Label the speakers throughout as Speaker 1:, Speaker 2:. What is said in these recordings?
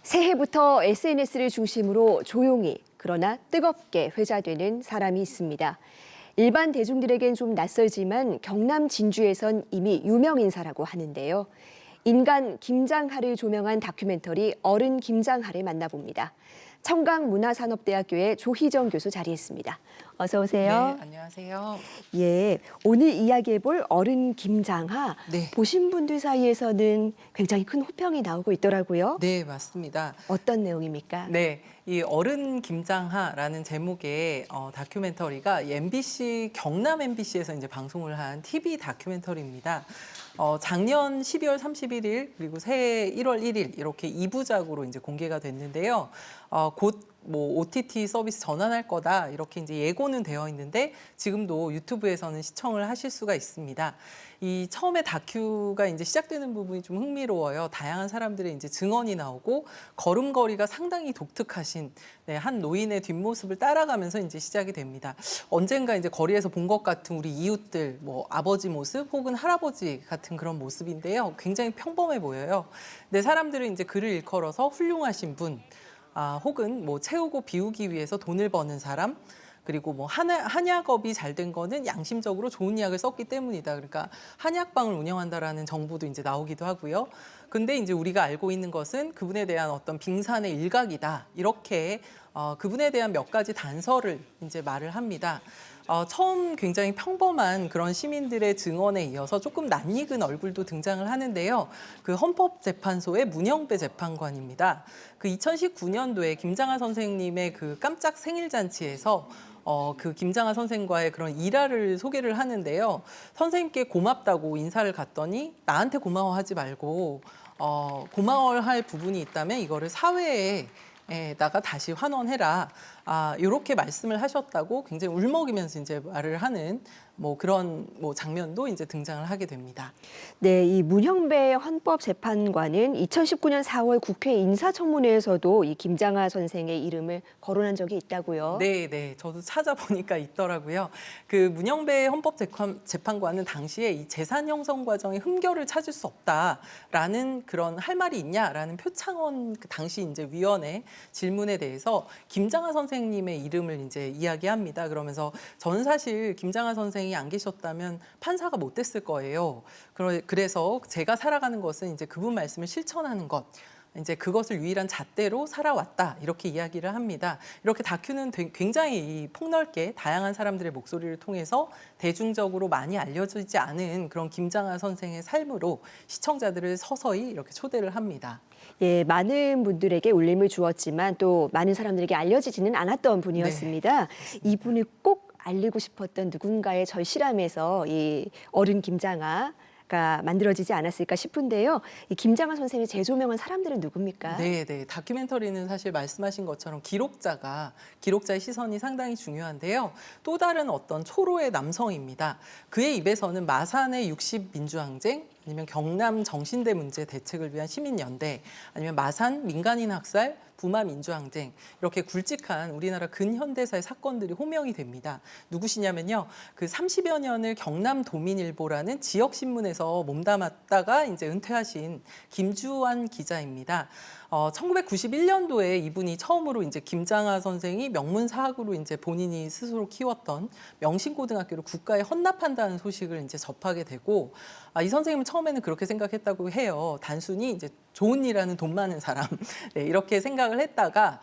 Speaker 1: 새해부터 SNS를 중심으로 조용히 그러나 뜨겁게 회자되는 사람이 있습니다. 일반 대중들에겐 좀 낯설지만 경남 진주에선 이미 유명 인사라고 하는데요. 인간 김장하를 조명한 다큐멘터리 어른 김장하를 만나봅니다. 청강문화산업대학교의 조희정 교수 자리했습니다. 어서 오세요.
Speaker 2: 네, 안녕하세요.
Speaker 1: 예, 오늘 이야기해볼 어른 김장하
Speaker 2: 네.
Speaker 1: 보신 분들 사이에서는 굉장히 큰 호평이 나오고 있더라고요.
Speaker 2: 네, 맞습니다.
Speaker 1: 어떤 내용입니까?
Speaker 2: 네, 이 어른 김장하라는 제목의 다큐멘터리가 MBC 경남 MBC에서 이제 방송을 한 TV 다큐멘터리입니다. 작년 12월 31일 그리고 새해 1월 1일 이렇게 2부작으로 이제 공개가 됐는데요. 곧 뭐 OTT 서비스 전환할 거다 이렇게 이제 예고는 되어 있는데 지금도 유튜브에서는 시청을 하실 수가 있습니다. 이 처음에 다큐가 이제 시작되는 부분이 좀 흥미로워요. 다양한 사람들의 이제 증언이 나오고 걸음걸이가 상당히 독특하신 한 노인의 뒷모습을 따라가면서 이제 시작이 됩니다. 언젠가 이제 거리에서 본 것 같은 우리 이웃들, 뭐 아버지 모습 혹은 할아버지 같은 그런 모습인데요. 굉장히 평범해 보여요. 근데 사람들은 이제 글을 일컬어서 훌륭하신 분, 혹은 뭐 채우고 비우기 위해서 돈을 버는 사람, 그리고 뭐 한약업이 잘 된 거는 양심적으로 좋은 약을 썼기 때문이다. 그러니까 한약방을 운영한다라는 정보도 이제 나오기도 하고요. 근데 이제 우리가 알고 있는 것은 그분에 대한 어떤 빙산의 일각이다. 이렇게 그분에 대한 몇 가지 단서를 이제 말을 합니다. 처음 굉장히 평범한 그런 시민들의 증언에 이어서 조금 낯익은 얼굴도 등장을 하는데요. 그 헌법재판소의 문영배 재판관입니다. 그 2019년도에 김장하 선생님의 그 깜짝 생일잔치에서 그 김장하 선생과의 그런 일화를 소개를 하는데요. 선생님께 고맙다고 인사를 갔더니 나한테 고마워하지 말고 고마워할 부분이 있다면 이거를 사회에다가 다시 환원해라. 이렇게 말씀을 하셨다고 굉장히 울먹이면서 이제 말을 하는 뭐 그런 뭐 장면도 이제 등장을 하게 됩니다.
Speaker 1: 네, 이 문형배 헌법재판관은 2019년 4월 국회 인사청문회에서도 이 김장하 선생의 이름을 거론한 적이 있다고요.
Speaker 2: 네, 저도 찾아보니까 있더라고요. 그 문영배 헌법재판관은 당시에 이 재산 형성 과정의 흠결을 찾을 수 없다라는 그런 할 말이 있냐라는 표창원 그 당시 이제 위원회 질문에 대해서 김장하 선생님의 이름을 이제 이야기합니다. 그러면서 저는 사실 김장하 선생이 안 계셨다면 판사가 못 됐을 거예요. 그래서 제가 살아가는 것은 이제 그분 말씀을 실천하는 것. 이제 그것을 유일한 잣대로 살아왔다 이렇게 이야기를 합니다. 이렇게 다큐는 굉장히 폭넓게 다양한 사람들의 목소리를 통해서 대중적으로 많이 알려지지 않은 그런 김장하 선생의 삶으로 시청자들을 서서히 이렇게 초대를 합니다.
Speaker 1: 예, 많은 분들에게 울림을 주었지만 또 많은 사람들에게 알려지지는 않았던 분이었습니다.
Speaker 2: 네,
Speaker 1: 이분을 꼭 알리고 싶었던 누군가의 절실함에서 이 어른 김장하가 만들어지지 않았을까 싶은데요. 이 김장하 선생을 재조명한 사람들은 누굽니까?
Speaker 2: 네, 다큐멘터리는 사실 말씀하신 것처럼 기록자의 시선이 상당히 중요한데요. 또 다른 어떤 초로의 남성입니다. 그의 입에서는 마산의 60 민주항쟁, 아니면 경남 정신대 문제 대책을 위한 시민연대, 아니면 마산 민간인 학살, 부마 민주항쟁 이렇게 굵직한 우리나라 근현대사의 사건들이 호명이 됩니다. 누구시냐면요. 그 30여 년을 경남 도민일보라는 지역 신문에서 몸담았다가 이제 은퇴하신 김주환 기자입니다. 1991년도에 이분이 처음으로 이제 김장하 선생이 명문사학으로 이제 본인이 스스로 키웠던 명신고등학교를 국가에 헌납한다는 소식을 이제 접하게 되고 이 선생님은 처음에는 그렇게 생각했다고 해요. 단순히 이제 좋은 일 하는 돈 많은 사람 네, 이렇게 생각을 했다가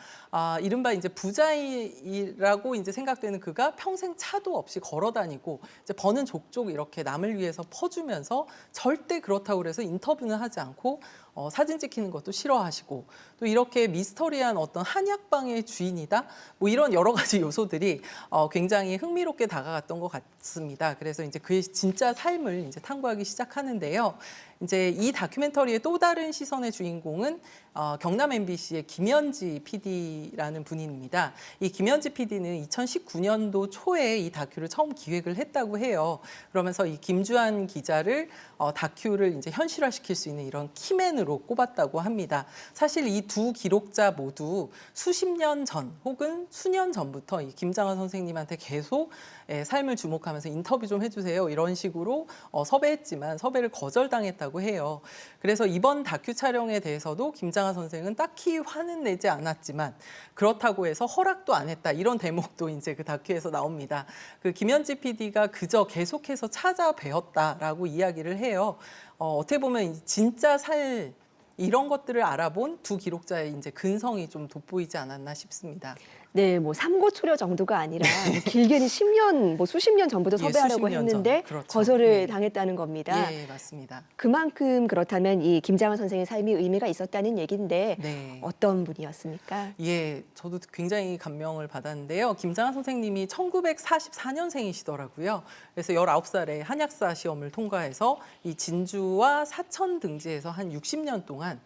Speaker 2: 이른바 이제 부자이라고 이제 생각되는 그가 평생 차도 없이 걸어다니고 이제 버는 족족 이렇게 남을 위해서 퍼주면서 절대 그렇다고 해서 인터뷰는 하지 않고 사진 찍히는 것도 싫어하시고 또 이렇게 미스터리한 어떤 한약방의 주인이다 뭐 이런 여러 가지 요소들이 굉장히 흥미롭게 다가갔던 것 같습니다. 그래서 이제 그의 진짜 삶을 이제 탐구하기 시작하는데요. 이제 이 다큐멘터리의 또 다른 시선의 주인공은 경남 MBC의 김현지 PD라는 분입니다. 이 김현지 PD는 2019년도 초에 이 다큐를 처음 기획을 했다고 해요. 그러면서 이 김주환 기자를 다큐를 이제 현실화시킬 수 있는 이런 키맨으로 꼽았다고 합니다. 사실 이 두 기록자 모두 수십 년 전 혹은 수년 전부터 이 김장하 선생님한테 계속 삶을 주목하면서 인터뷰 좀 해주세요 이런 식으로 섭외했지만 섭외를 거절당했다. 중요하다고 해요. 그래서 이번 다큐 촬영에 대해서도 김장하 선생은 딱히 화는 내지 않았지만 그렇다고 해서 허락도 안 했다. 이런 대목도 이제 그 다큐에서 나옵니다. 그 김현지 PD가 그저 계속해서 찾아뵈었다라고 이야기를 해요. 어떻게 보면 진짜 이런 것들을 알아본 두 기록자의 이제 근성이 좀 돋보이지 않았나 싶습니다.
Speaker 1: 네, 뭐 삼고초려 정도가 아니라 뭐 길게는 10년, 뭐 수십 년 전부터
Speaker 2: 예,
Speaker 1: 섭외하려고
Speaker 2: 수십 년
Speaker 1: 했는데
Speaker 2: 전. 그렇죠.
Speaker 1: 거절을
Speaker 2: 예.
Speaker 1: 당했다는 겁니다.
Speaker 2: 예, 맞습니다.
Speaker 1: 그만큼 그렇다면 이 김장하 선생의 삶이 의미가 있었다는 얘기인데
Speaker 2: 네.
Speaker 1: 어떤 분이었습니까?
Speaker 2: 예, 저도 굉장히 감명을 받았는데요. 김장하 선생님이 1944년생이시더라고요. 그래서 19살에 한약사 시험을 통과해서 이 진주와 사천 등지에서 한 60년 동안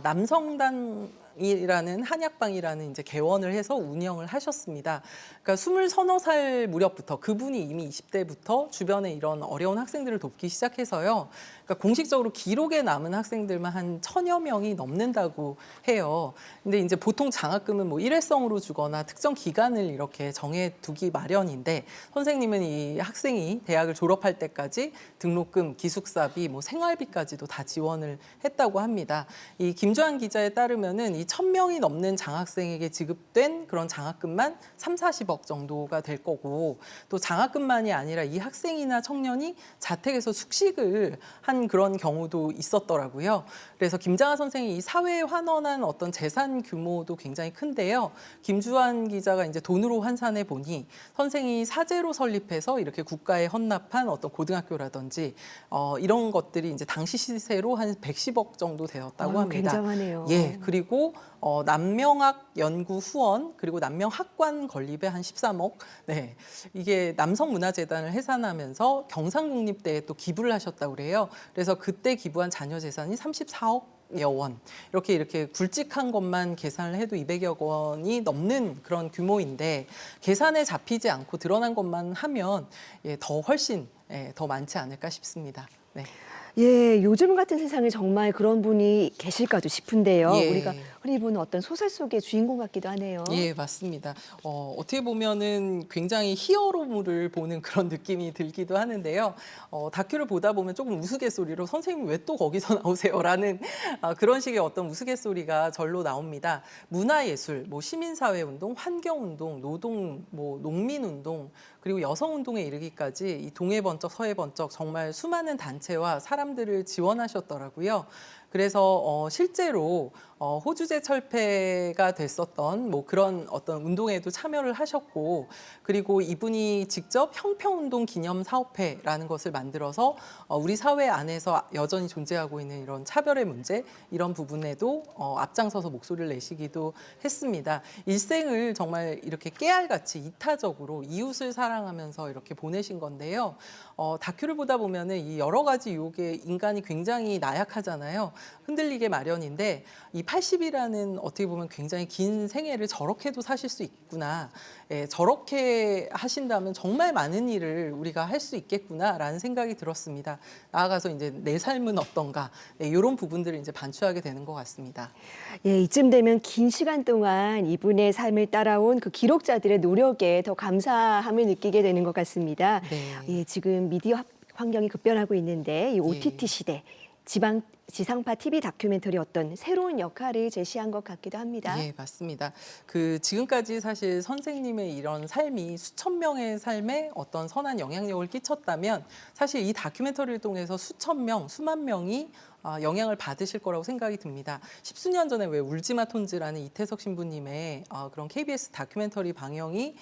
Speaker 2: 남성당이라는 한약방이라는 이제 개원을 해서 운영을 하셨습니다. 그러니까 20서너 살 무렵부터 그분이 이미 20대부터 주변에 이런 어려운 학생들을 돕기 시작해서요. 그러니까 공식적으로 기록에 남은 학생들만 한 1000여 명이 넘는다고 해요. 근데 이제 보통 장학금은 뭐 일회성으로 주거나 특정 기간을 이렇게 정해두기 마련인데 선생님은 이 학생이 대학을 졸업할 때까지 등록금, 기숙사비, 뭐 생활비까지도 다 지원을 했다고 합니다. 이 김주한 기자에 따르면은 이 1000명이 넘는 장학생에게 지급된 그런 장학금만 30-40억 정도가 될 거고 또 장학금만이 아니라 이 학생이나 청년이 자택에서 숙식을 한 그런 경우도 있었더라고요. 그래서 김장하 선생이 이 사회에 환원한 어떤 재산 규모도 굉장히 큰데요. 김주한 기자가 이제 돈으로 환산해 보니 선생이 사재로 설립해서 이렇게 국가에 헌납한 어떤 고등학교라든지 이런 것들이 이제 당시 시세로 한 110억 정도 되었다고 합니다.
Speaker 1: 굉장하네요.
Speaker 2: 예, 그리고 남명학 연구 후원 그리고 남명학관 건립에 한 13억. 네, 이게 남성문화재단을 해산하면서 경상국립대에 또 기부를 하셨다고 그래요. 그래서 그때 기부한 자녀 재산이 34억여 원. 이렇게 굵직한 것만 계산을 해도 200여 원이 넘는 그런 규모인데 계산에 잡히지 않고 드러난 것만 하면 더 훨씬 더 많지 않을까 싶습니다. 네.
Speaker 1: 예, 요즘 같은 세상에 정말 그런 분이 계실까도 싶은데요.
Speaker 2: 예.
Speaker 1: 우리가 흔히 보는 어떤 소설 속의 주인공 같기도 하네요.
Speaker 2: 예, 맞습니다. 어떻게 보면은 굉장히 히어로물을 보는 그런 느낌이 들기도 하는데요. 다큐를 보다 보면 조금 우스갯소리로 선생님 왜 또 거기서 나오세요라는 그런 식의 어떤 우스갯소리가 절로 나옵니다. 문화예술, 뭐 시민사회운동, 환경운동, 노동, 뭐 농민운동 그리고 여성운동에 이르기까지 이 동해번쩍 서해번쩍 정말 수많은 단체와 사람들을 지원하셨더라고요. 그래서 실제로 호주제 철폐가 됐었던 뭐 그런 어떤 운동에도 참여를 하셨고 그리고 이분이 직접 형평운동 기념사업회라는 것을 만들어서 우리 사회 안에서 여전히 존재하고 있는 이런 차별의 문제 이런 부분에도 앞장서서 목소리를 내시기도 했습니다. 일생을 정말 이렇게 깨알같이 이타적으로 이웃을 사랑하면서 이렇게 보내신 건데요. 다큐를 보다 보면은 이 여러 가지 유혹에 인간이 굉장히 나약하잖아요. 흔들리게 마련인데 이 80이라는 어떻게 보면 굉장히 긴 생애를 저렇게도 사실 수 있구나. 저렇게 하신다면 정말 많은 일을 우리가 할 수 있겠구나라는 생각이 들었습니다. 나아가서 이제 내 삶은 어떤가 이런 부분들을 이제 반추하게 되는 것 같습니다.
Speaker 1: 예, 이쯤 되면 긴 시간 동안 이분의 삶을 따라온 그 기록자들의 노력에 더 감사함을 느끼게 되는 것 같습니다.
Speaker 2: 네.
Speaker 1: 예, 지금 미디어 환경이 급변하고 있는데 이 OTT 시대 지상파 TV 다큐멘터리 어떤 새로운 역할을 제시한 것 같기도 합니다.
Speaker 2: 예, 맞습니다. 지금까지 사실 선생님의 이런 삶이 수천 명의 삶에 어떤 선한 영향력을 끼쳤다면 사실 이 다큐멘터리를 통해서 수천 명, 수만 명이 영향을 받으실 거라고 생각이 듭니다. 십수년 전에 왜 울지마 톤즈라는 이태석 신부님의 그런 KBS 다큐멘터리 방영이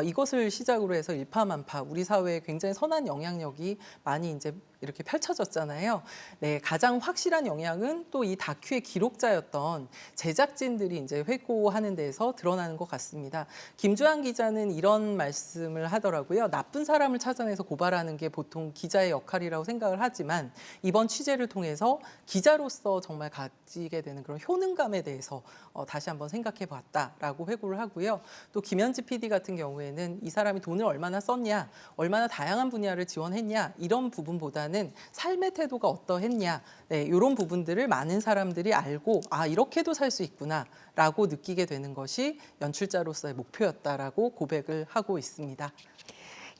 Speaker 2: 이것을 시작으로 해서 일파만파 우리 사회에 굉장히 선한 영향력이 많이 이제 이렇게 펼쳐졌잖아요. 네, 가장 확실한 영향은 또 이 다큐의 기록자였던 제작진들이 이제 회고하는 데에서 드러나는 것 같습니다. 김주한 기자는 이런 말씀을 하더라고요. 나쁜 사람을 찾아내서 고발하는 게 보통 기자의 역할이라고 생각을 하지만 이번 취재를 통해서 기자로서 정말 가지게 되는 그런 효능감에 대해서 다시 한번 생각해 봤다라고 회고를 하고요. 또 김현지 PD 같은 경우에는 이 사람이 돈을 얼마나 썼냐, 얼마나 다양한 분야를 지원했냐 이런 부분보다는 삶의 태도가 어떠했냐 네, 이런 부분들을 많은 사람들이 알고 이렇게도 살 수 있구나라고 느끼게 되는 것이 연출자로서의 목표였다라고 고백을 하고 있습니다.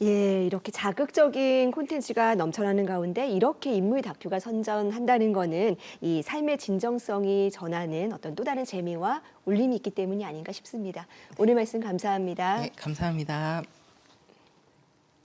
Speaker 1: 예, 이렇게 자극적인 콘텐츠가 넘쳐나는 가운데 이렇게 인물 다큐가 선전한다는 거는 이 삶의 진정성이 전하는 어떤 또 다른 재미와 울림이 있기 때문이 아닌가 싶습니다. 오늘 말씀 감사합니다.
Speaker 2: 네, 감사합니다.